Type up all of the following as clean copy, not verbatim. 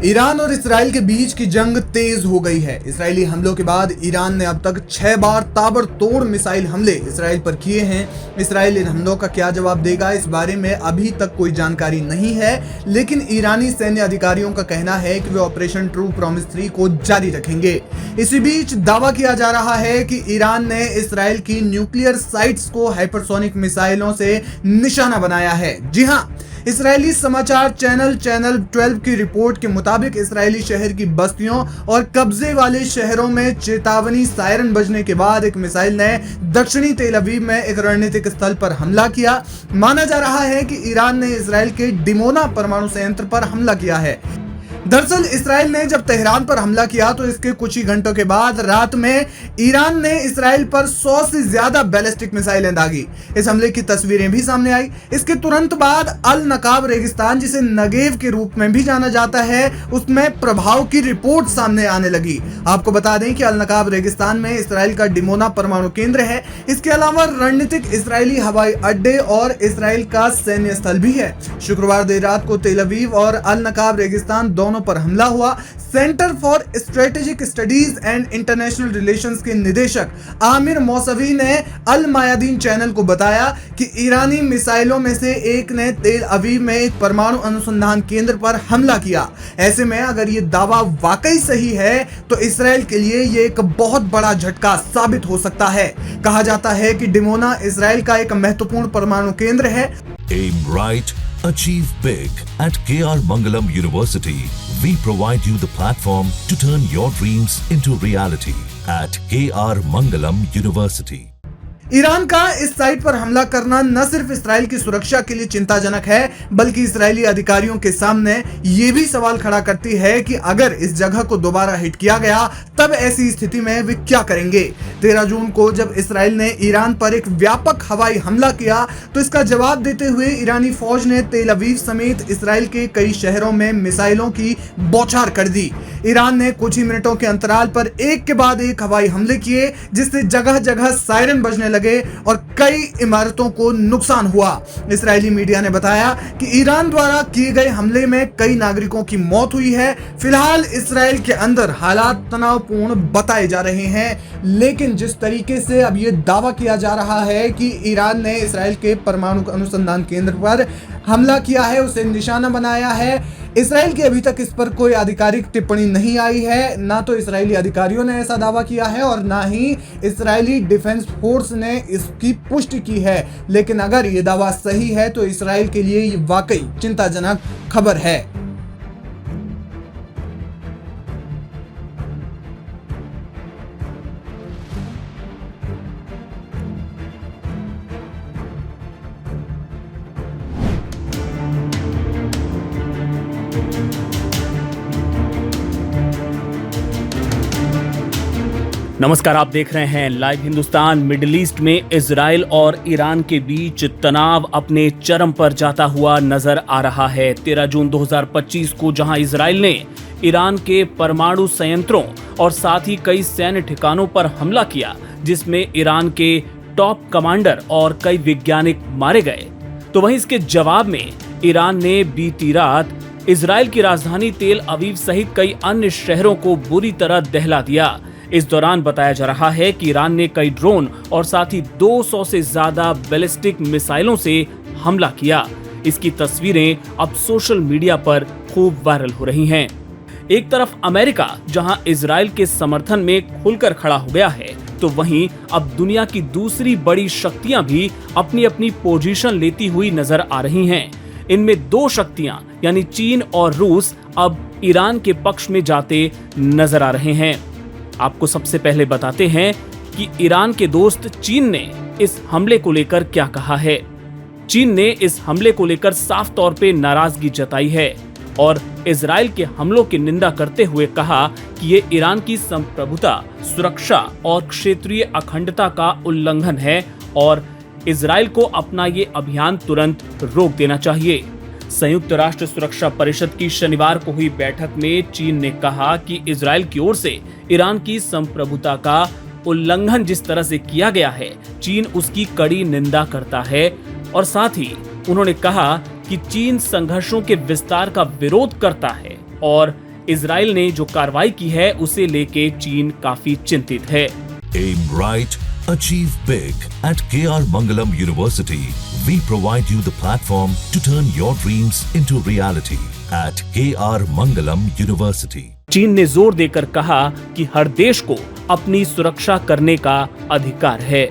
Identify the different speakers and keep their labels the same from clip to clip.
Speaker 1: Iran और Israel के बीच की जंग तेज हो गई है। इसराइली हमलों के बाद ईरान ने अब तक 6 बार ताबड़तोड़ मिसाइल हमले इसराइल पर किए हैं। इसराइल इन हमलों का क्या जवाब देगा, इस बारे में अभी तक कोई जानकारी नहीं है, लेकिन ईरानी सैन्य अधिकारियों का कहना है कि वे ऑपरेशन ट्रू प्रॉमिस 3 को जारी रखेंगे। इसी बीच दावा किया जा रहा है कि ईरान ने इसराइल की न्यूक्लियर साइट्स को हाइपरसोनिक मिसाइलों से निशाना बनाया है। जी हां, इजरायली समाचार चैनल 12 की रिपोर्ट के मुताबिक इजरायली शहर की बस्तियों और कब्जे वाले शहरों में चेतावनी सायरन बजने के बाद एक मिसाइल ने दक्षिणी तेल अवीव में एक रणनीतिक स्थल पर हमला किया। माना जा रहा है कि ईरान ने इजराइल के डिमोना परमाणु संयंत्र पर हमला किया है। दरअसल इसराइल ने जब तेहरान पर हमला किया तो इसके कुछ ही घंटों के बाद रात में ईरान ने इसराइल पर 100 से ज्यादा बैलिस्टिक मिसाइलें दागी। इस हमले की तस्वीरें भी सामने आई। इसके तुरंत बाद अल नकाब रेगिस्तान, जिसे नगेव के रूप में भी जाना जाता है, उसमें प्रभाव की रिपोर्ट सामने आने लगी। आपको बता दें कि अल नकाब रेगिस्तान में इसराइल का डिमोना परमाणु केंद्र है। इसके अलावा रणनीतिक इसराइली हवाई अड्डे और इसराइल का सैन्य स्थल भी है। शुक्रवार देर रात को तेल अवीव और अल नकाब रेगिस्तान दोनों पर हमला हुआ। Centre for strategic studies and international relations के निदेशक आमिर मौसवी ने अल मायादीन चैनल को बताया कि ईरानी मिसाइलों में से एक ने तेल अवीव में एक परमाणु अनुसंधान केंद्र पर हमला किया। ऐसे में अगर ये दावा वाकई सही है तो इसराइल के लिए ये एक बहुत बड़ा झटका साबित हो सकता है। कहा जाता है कि डिमोना इसराइल का एक महत्वपूर्ण परमाणु केंद्र है।
Speaker 2: Aim right, achieve big. At KR Mangalam University, we provide you the platform to turn your dreams into reality. At KR Mangalam University.
Speaker 1: Iran का इस साइट पर हमला करना न सिर्फ इसराइल की सुरक्षा के लिए चिंताजनक है, बल्कि इसराइली अधिकारियों के सामने ये भी सवाल खड़ा करती है कि अगर इस जगह को दोबारा हिट किया गया तब ऐसी स्थिति में वे क्या करेंगे। 13 जून को जब इसराइल ने ईरान पर एक व्यापक हवाई हमला किया तो इसका जवाब देते हुए ईरानी फौज ने तेल अवीव समेत इसराइल के कई शहरों में मिसाइलों की बौछार कर दी। ईरान ने कुछ ही मिनटों के अंतराल पर एक के बाद एक हवाई हमले किए, जिससे जगह जगह सायरन बजने लगे और कई इमारतों को नुकसान हुआ। इजरायली मीडिया ने बताया कि ईरान द्वारा किए गए हमले में कई नागरिकों की मौत हुई है। फिलहाल इसराइल के अंदर हालात तनावपूर्ण बताए जा रहे हैं, लेकिन जिस तरीके से अब यह दावा किया जा रहा है कि ईरान ने इसराइल के परमाणु अनुसंधान केंद्र पर हमला किया है, उसे निशाना बनाया है, इसराइल की अभी तक इस पर कोई आधिकारिक टिप्पणी नहीं आई है। ना तो इसराइली अधिकारियों ने ऐसा दावा किया है और ना ही इसराइली डिफेंस फोर्स ने इसकी पुष्टि की है। लेकिन अगर ये दावा सही है तो इसराइल के लिए ये वाकई चिंताजनक खबर है।
Speaker 3: नमस्कार, आप देख रहे हैं लाइव हिंदुस्तान। मिडिल ईस्ट में इजराइल और ईरान के बीच तनाव अपने चरम पर जाता हुआ नजर आ रहा है। 13 जून 2025 को जहां इजराइल ने ईरान के परमाणु संयंत्रों और साथ ही कई सैन्य ठिकानों पर हमला किया, जिसमें ईरान के टॉप कमांडर और कई वैज्ञानिक मारे गए, तो वहीं इसके जवाब में ईरान ने बीती रात इजराइल की राजधानी तेल अवीव सहित कई अन्य शहरों को बुरी तरह दहला दिया। इस दौरान बताया जा रहा है कि ईरान ने कई ड्रोन और साथ ही 200 से ज्यादा बैलिस्टिक मिसाइलों से हमला किया। इसकी तस्वीरें अब सोशल मीडिया पर खूब वायरल हो रही हैं। एक तरफ अमेरिका जहां इजराइल के समर्थन में खुलकर खड़ा हो गया है, तो वहीं अब दुनिया की दूसरी बड़ी शक्तियां भी अपनी अपनी पोजीशन लेती हुई नजर आ रही हैं। इनमें 2 शक्तियां यानी चीन और रूस अब ईरान के पक्ष में जाते नजर आ रहे हैं। आपको सबसे पहले बताते हैं कि ईरान के दोस्त चीन ने इस हमले को लेकर क्या कहा है। चीन ने इस हमले को लेकर साफ तौर पे नाराजगी जताई है और इजराइल के हमलों की निंदा करते हुए कहा कि ये ईरान की संप्रभुता, सुरक्षा और क्षेत्रीय अखंडता का उल्लंघन है और इजराइल को अपना ये अभियान तुरंत रोक देना चाहिए। संयुक्त राष्ट्र सुरक्षा परिषद की शनिवार को हुई बैठक में चीन ने कहा कि इजराइल की ओर से ईरान की संप्रभुता का उल्लंघन जिस तरह से किया गया है, चीन उसकी कड़ी निंदा करता है और साथ ही उन्होंने कहा कि चीन संघर्षों के विस्तार का विरोध करता है और इजराइल ने जो कार्रवाई की है उसे लेके चीन काफी चिंतित है।
Speaker 2: Aim right, achieve big. At KR Mangalam University, we provide you the platform to turn your dreams into reality. At KR Mangalam University.
Speaker 3: चीन ने जोर देकर कहा कि हर देश को अपनी सुरक्षा करने का अधिकार है।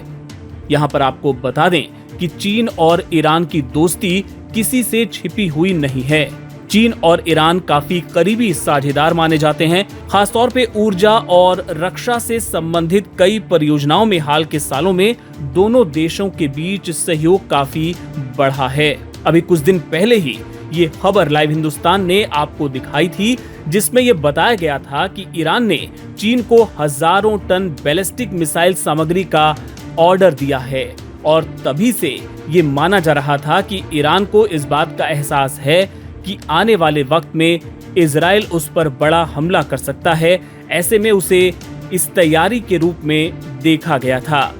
Speaker 3: यहाँ पर आपको बता दें कि चीन और ईरान की दोस्ती किसी से छिपी हुई नहीं है। चीन और ईरान काफी करीबी साझेदार माने जाते हैं। खासतौर पे ऊर्जा और रक्षा से संबंधित कई परियोजनाओं में हाल के सालों में दोनों देशों के बीच सहयोग काफी बढ़ा है। अभी कुछ दिन पहले ही ये खबर लाइव हिंदुस्तान ने आपको दिखाई थी, जिसमें ये बताया गया था कि ईरान ने चीन को हजारों टन बैलिस्टिक मिसाइल सामग्री का ऑर्डर दिया है और तभी से ये माना जा रहा था कि ईरान को इस बात का एहसास है कि आने वाले वक्त में इजराइल उस पर बड़ा हमला कर सकता है। ऐसे में उसे इस तैयारी के रूप में देखा गया था।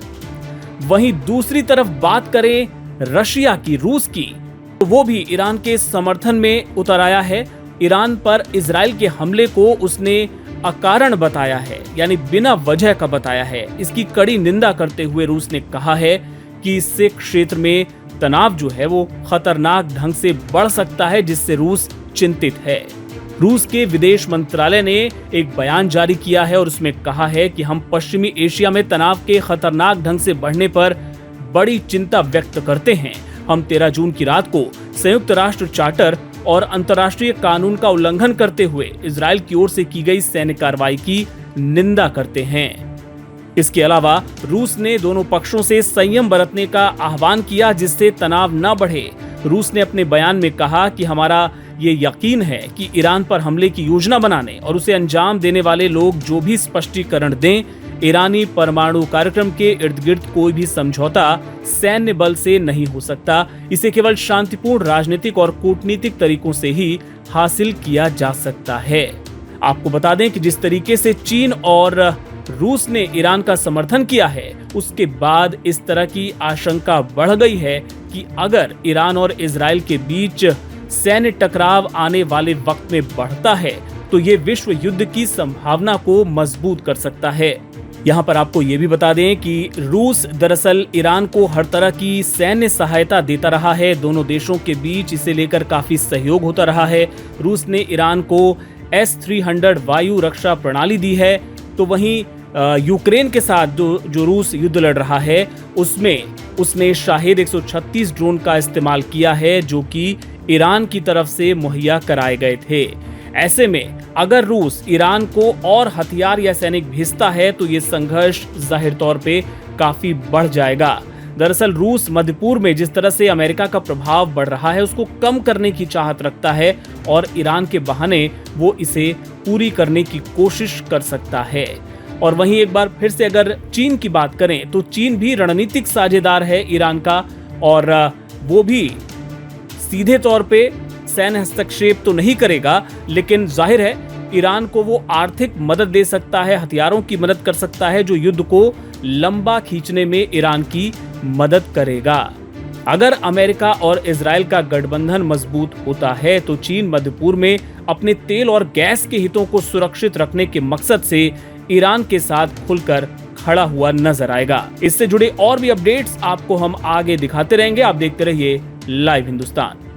Speaker 3: वहीं दूसरी तरफ बात करें रशिया की, रूस की, तो वो भी ईरान के समर्थन में उतर आया है। ईरान पर इजराइल के हमले को उसने अकारण बताया है, यानी बिना वजह का बताया है। इसकी कड़ी निंदा करते हुए रूस ने कहा है कि इससे क्षेत्र में तनाव जो है वो खतरनाक ढंग से बढ़ सकता है, जिससे रूस चिंतित है। रूस के विदेश मंत्रालय ने एक बयान जारी किया है और उसमें कहा है कि हम पश्चिमी एशिया में तनाव के खतरनाक ढंग से बढ़ने पर बड़ी चिंता व्यक्त करते हैं। हम 13 जून की रात को संयुक्त राष्ट्र चार्टर और अंतर्राष्ट्रीय कानून का उल्लंघन करते हुए इजराइल की ओर से की गई सैन्य कार्रवाई की निंदा करते हैं। इसके अलावा रूस ने दोनों पक्षों से संयम बरतने का आह्वान किया, जिससे तनाव न बढ़े। रूस ने अपने बयान में कहा कि हमारा ये यकीन है कि ईरान पर हमले की योजना बनाने और उसे अंजाम देने वाले लोग जो भी स्पष्टीकरण दें, ईरानी परमाणु कार्यक्रम के इर्द गिर्द कोई भी समझौता सैन्य बल से नहीं हो सकता। इसे केवल शांतिपूर्ण राजनीतिक और कूटनीतिक तरीकों से ही हासिल किया जा सकता है। आपको बता दें कि जिस तरीके से चीन और रूस ने ईरान का समर्थन किया है, उसके बाद इस तरह की आशंका बढ़ गई है कि अगर ईरान और इजराइल के बीच सैन्य टकराव आने वाले वक्त में बढ़ता है तो ये विश्व युद्ध की संभावना को मजबूत कर सकता है। यहाँ पर आपको ये भी बता दें कि रूस दरअसल ईरान को हर तरह की सैन्य सहायता देता रहा है। दोनों देशों के बीच इसे लेकर काफी सहयोग होता रहा है। रूस ने ईरान को S-300 वायु रक्षा प्रणाली दी है, तो वहीं यूक्रेन के साथ जो रूस युद्ध लड़ रहा है उसमें उसने शाहिद 136 ड्रोन का इस्तेमाल किया है, जो कि ईरान की तरफ से मुहैया कराए गए थे। ऐसे में अगर रूस ईरान को और हथियार या सैनिक भेजता है तो ये संघर्ष जाहिर तौर पे काफी बढ़ जाएगा। दरअसल रूस मध्य पूर्व में जिस तरह से अमेरिका का प्रभाव बढ़ रहा है उसको कम करने की चाहत रखता है और ईरान के बहाने वो इसे पूरी करने की कोशिश कर सकता है। और वहीं एक बार फिर से अगर चीन की बात करें तो चीन भी रणनीतिक साझेदार है ईरान का, और वो भी सीधे तौर पे सैन्य हस्तक्षेप तो नहीं करेगा, लेकिन जाहिर है ईरान को वो आर्थिक मदद दे सकता है, हथियारों की मदद कर सकता है, जो युद्ध को लंबा खींचने में ईरान की मदद करेगा। अगर अमेरिका और इजराइल का गठबंधन मजबूत होता है तो चीन मध्य पूर्व में अपने तेल और गैस के हितों को सुरक्षित रखने के मकसद से ईरान के साथ खुलकर खड़ा हुआ नजर आएगा। इससे जुड़े और भी अपडेट्स आपको हम आगे दिखाते रहेंगे। आप देखते रहिए लाइव हिंदुस्तान।